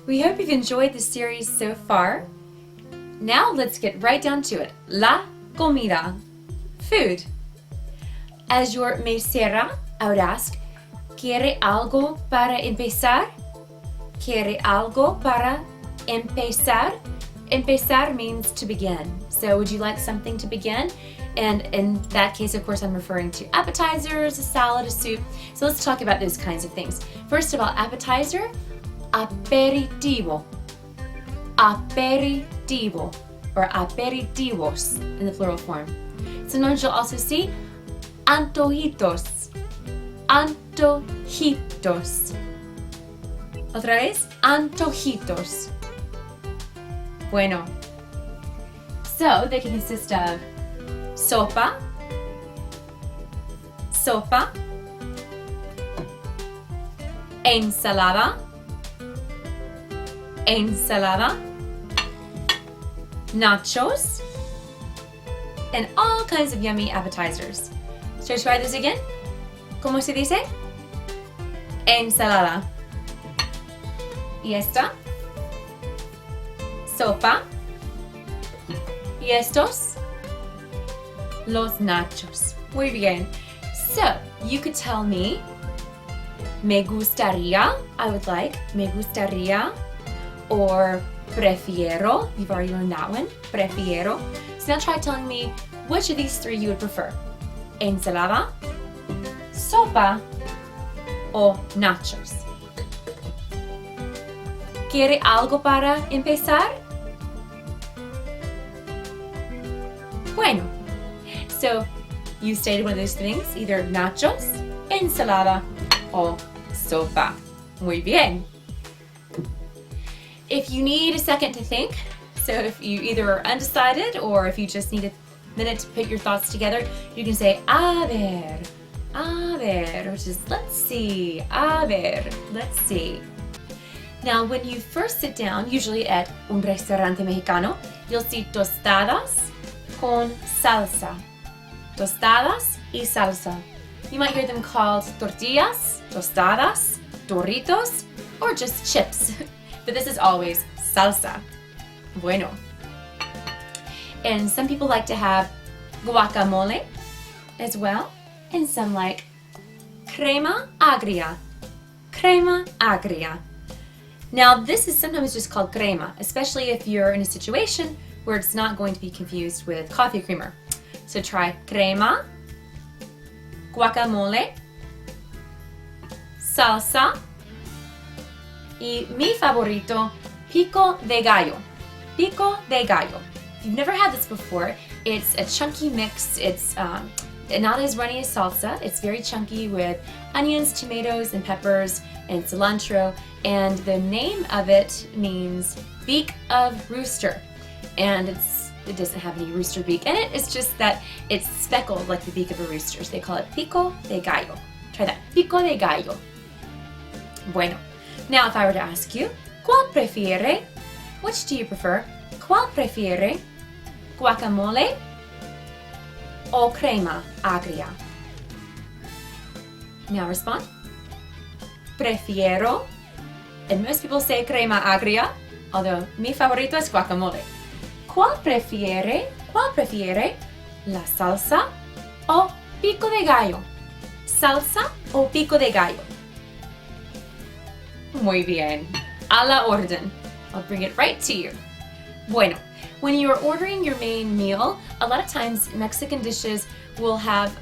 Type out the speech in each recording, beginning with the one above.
We hope you've enjoyed the series so far. Now let's get right down to it. La comida. Food. As your mesera, I would ask, ¿Quiere algo para empezar? ¿Quiere algo para empezar? Empezar means to begin. So would you like something to begin? And in that case, of course, I'm referring to appetizers, a salad, a soup. So let's talk about those kinds of things. First of all, appetizer, aperitivo. Aperitivo, or aperitivos in the plural form. Sometimes you'll also see antojitos. Antojitos. Otra vez, antojitos. Bueno. So they can consist of sopa, sopa, ensalada, ensalada, nachos, and all kinds of yummy appetizers. Should I try this again? ¿Cómo se dice? Ensalada. Y esta. Sopa. Y estos. Los nachos. Muy bien. So, you could tell me, me gustaría, I would like, me gustaría, or prefiero, you've already learned that one, prefiero. So now try telling me which of these three you would prefer. Ensalada, sopa, o nachos. ¿Quiere algo para empezar? Bueno. So, you stated one of those things, either nachos, ensalada, o sopa. Muy bien. If you need a second to think, so if you either are undecided or if you just need a minute to put your thoughts together, you can say a ver, which is let's see, a ver, let's see. Now, when you first sit down, usually at un restaurante mexicano, you'll see tostadas con salsa. Tostadas y salsa. You might hear them called tortillas, tostadas, Doritos, or just chips. But this is always salsa. Bueno. And some people like to have guacamole as well. And some like crema agria. Crema agria. Now this is sometimes just called crema, especially if you're in a situation where it's not going to be confused with coffee creamer. So try crema, guacamole, salsa, y mi favorito, pico de gallo. Pico de gallo. If you've never had this before, it's a chunky mix. It's not as runny as salsa. It's very chunky with onions, tomatoes, and peppers, and cilantro. And the name of it means beak of rooster. And it doesn't have any rooster beak in it. It's just that it's speckled like the beak of a rooster. So they call it pico de gallo. Try that. Pico de gallo. Bueno. Now if I were to ask you, ¿cuál prefiere? Which do you prefer? ¿Cuál prefiere? Guacamole o crema agria? Now respond. Prefiero. And most people say crema agria, although mi favorito es guacamole. ¿Cuál prefiere? ¿Cuál prefiere? ¿La salsa o pico de gallo? ¿Salsa o pico de gallo? Muy bien. A la orden. I'll bring it right to you. Bueno, when you are ordering your main meal, a lot of times Mexican dishes will have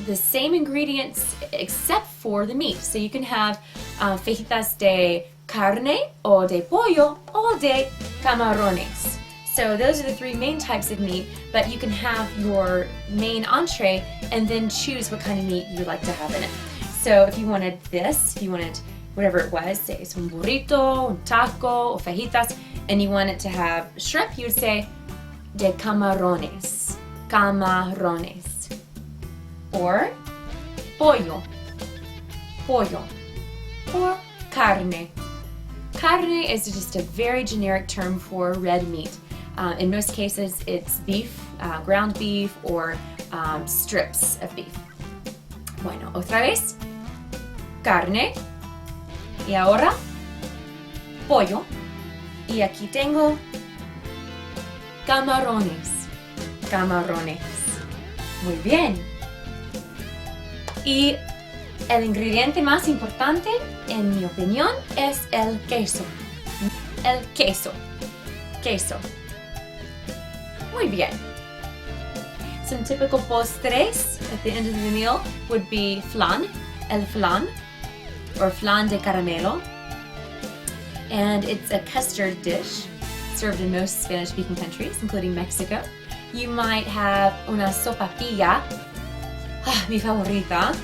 the same ingredients except for the meat. So you can have fajitas de carne o de pollo o de camarones. So those are the three main types of meat, but you can have your main entree and then choose what kind of meat you'd like to have in it. So if you wanted this, if you wanted whatever it was, say it's un burrito, un taco, or fajitas, and you want it to have shrimp, you would say de camarones, camarones. Or pollo, pollo. Or carne. Carne is just a very generic term for red meat. In most cases, it's beef, ground beef, or strips of beef. Bueno, otra vez. Carne. Y ahora, pollo. Y aquí tengo camarones. Camarones. Muy bien. Y el ingrediente más importante, en mi opinión, es el queso. El queso. Queso. Muy bien. Some typical postres at the end of the meal would be flan, el flan, or flan de caramelo. And it's a custard dish served in most Spanish-speaking countries, including Mexico. You might have una sopapilla, mi favorita,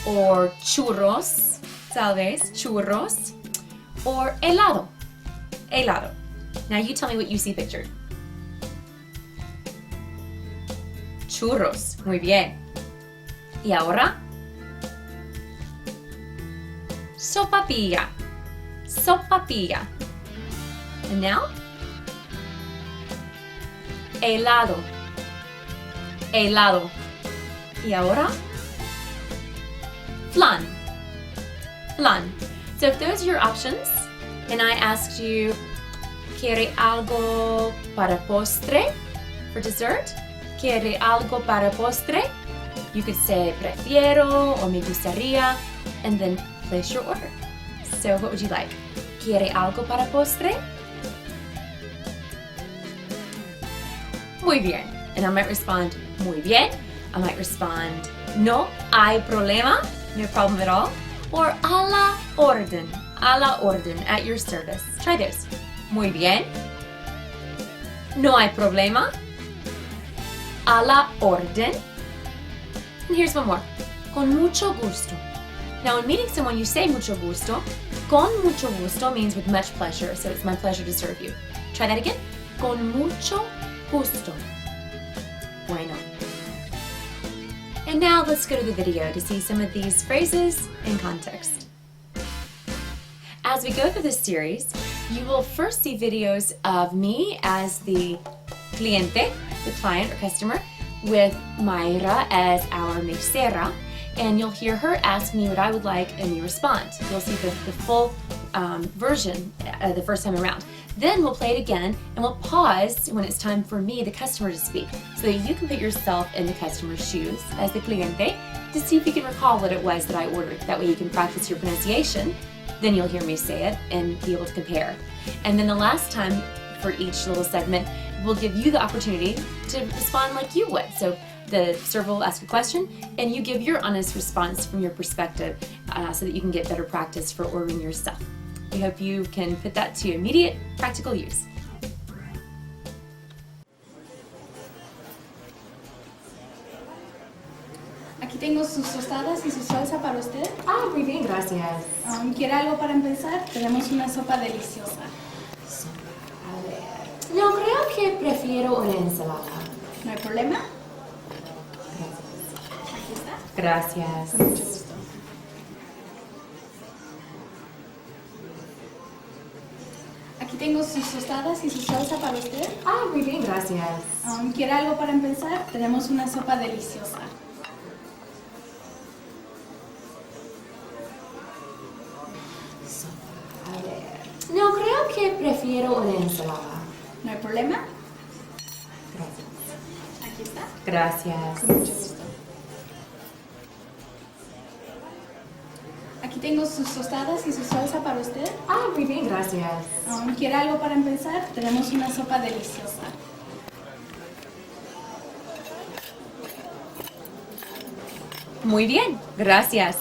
or churros, tal vez, churros, or helado, helado. Now you tell me what you see pictured. Churros, muy bien. Y ahora, sopapilla, sopapilla. And now, helado, helado. Y ahora, flan, flan. So if those are your options, and I asked you, ¿quiere algo para postre, for dessert? ¿Quiere algo para postre? You could say prefiero or me gustaría, and then place your order. So what would you like? ¿Quiere algo para postre? Muy bien. And I might respond, muy bien. I might respond, no hay problema, no problem at all. Or a la orden, at your service. Try this. Muy bien. No hay problema. A la orden. And here's one more. Con mucho gusto. Now, when meeting someone, you say mucho gusto. Con mucho gusto means with much pleasure, so it's my pleasure to serve you. Try that again. Con mucho gusto. Bueno. And now let's go to the video to see some of these phrases in context. As we go through this series, you will first see videos of me as the cliente, the client or customer, with Mayra as our mesera, and you'll hear her ask me what I would like and me respond. You'll see the full version the first time around. Then we'll play it again and we'll pause when it's time for me, the customer, to speak, so that you can put yourself in the customer's shoes as the cliente to see if you can recall what it was that I ordered. That way you can practice your pronunciation. Then you'll hear me say it and be able to compare. And then the last time for each little segment, we'll give you the opportunity to respond like you would. So the server will ask a question and you give your honest response from your perspective so that you can get better practice for ordering your stuff. We hope you can put that to immediate practical use. Aquí tengo sus tostadas y su salsa para usted. Muy bien, gracias. ¿Quiere algo para empezar? Tenemos una sopa deliciosa. A ver. No, creo que prefiero una ensalada. ¿No hay problema? Gracias. Aquí está. Gracias. Con mucho gusto. Aquí tengo sus tostadas y su salsa para usted. Muy bien, gracias. ¿Quiere algo para empezar? Tenemos una sopa deliciosa. A ver. No, creo que prefiero una ensalada. ¿No hay problema? Gracias. Aquí está. Gracias. Con mucho gusto. Aquí tengo sus tostadas y su salsa para usted. Muy bien, gracias. ¿Quiere algo para empezar? Tenemos una sopa deliciosa. Muy bien, gracias.